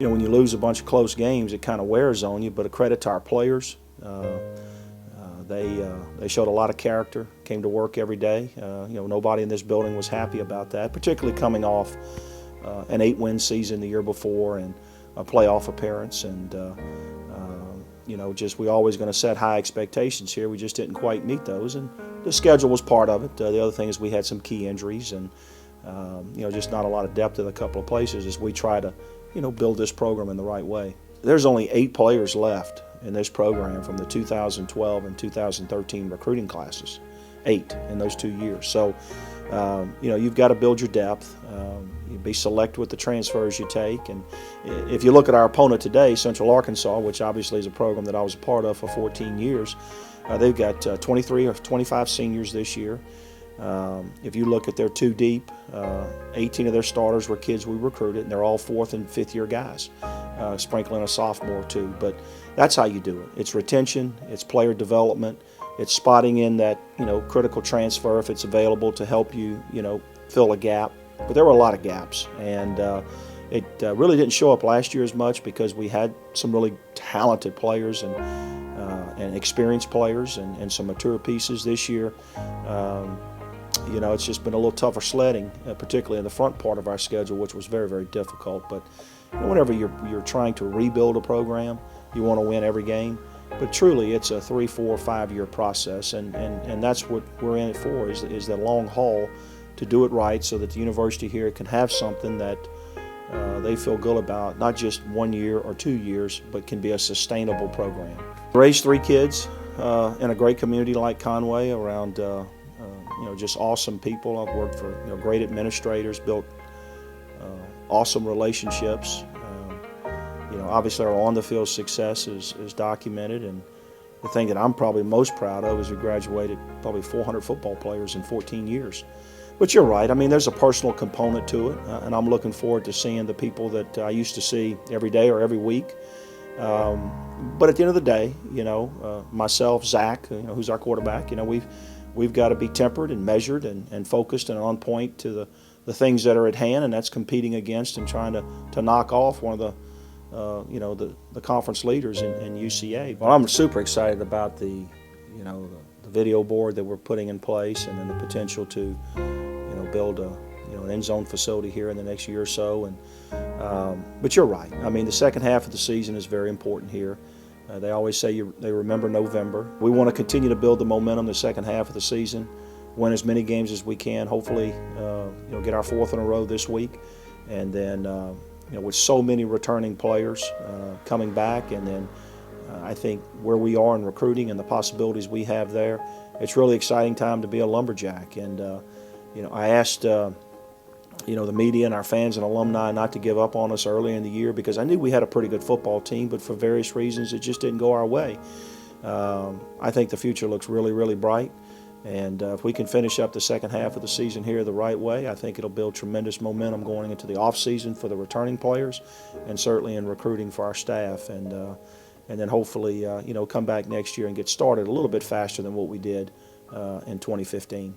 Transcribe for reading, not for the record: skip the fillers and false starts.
When you lose a bunch of close games, it kind of wears on you, but a credit to our players. They showed a lot of character, came to work every day. Nobody in this building was happy about that, particularly coming off an 8-win season the year before and a playoff appearance. And, we're always going to set high expectations here. We just didn't quite meet those, and the schedule was part of it. The other thing is we had some key injuries and, just not a lot of depth in a couple of places as we try to, build this program in the right way. There's only 8 players left in this program from the 2012 and 2013 recruiting classes. 8 in those 2 years. So, you've got to build your depth. You be select with the transfers you take. And if you look at our opponent today, Central Arkansas, which obviously is a program that I was a part of for 14 years, they've got 23 or 25 seniors this year. If you look at their 2 deep, 18 of their starters were kids we recruited, and they're all 4th and 5th year guys, sprinkling a sophomore too. But that's how you do it. It's retention, it's player development, it's spotting in that critical transfer if it's available to help you fill a gap. But there were a lot of gaps, and it really didn't show up last year as much because we had some really talented players and experienced players and some mature pieces this year. It's just been a little tougher sledding, particularly in the front part of our schedule, which was very, very difficult. But whenever you're trying to rebuild a program, you want to win every game. But truly, it's a 3, 4, 5-year process, and that's what we're in it for, is the long haul to do it right so that the university here can have something that they feel good about, not just 1 year or 2 years, but can be a sustainable program. Raised 3 kids in a great community like Conway around just awesome people. I've worked for great administrators, built awesome relationships. Obviously our on-the-field success is documented, and the thing that I'm probably most proud of is we graduated probably 400 football players in 14 years. But you're right. I mean, there's a personal component to it, and I'm looking forward to seeing the people that I used to see every day or every week. But at the end of the day, myself, Zach, who's our quarterback, we've got to be tempered and measured and focused and on point to the things that are at hand, and that's competing against and trying to knock off one of the conference leaders in UCA. Well, I'm super excited about the video board that we're putting in place, and then the potential to build an end zone facility here in the next year or so. And but you're right. I mean, the second half of the season is very important here. They always say they remember November. We want to continue to build the momentum the second half of the season, win as many games as we can. Hopefully, get our 4th in a row this week, and then with so many returning players coming back, and then I think where we are in recruiting and the possibilities we have there, it's really exciting time to be a Lumberjack. And I asked the media and our fans and alumni not to give up on us early in the year, because I knew we had a pretty good football team, but for various reasons it just didn't go our way. I think the future looks really, really bright, and if we can finish up the second half of the season here the right way, I think it'll build tremendous momentum going into the off season for the returning players, and certainly in recruiting for our staff, and then hopefully come back next year and get started a little bit faster than what we did in 2015.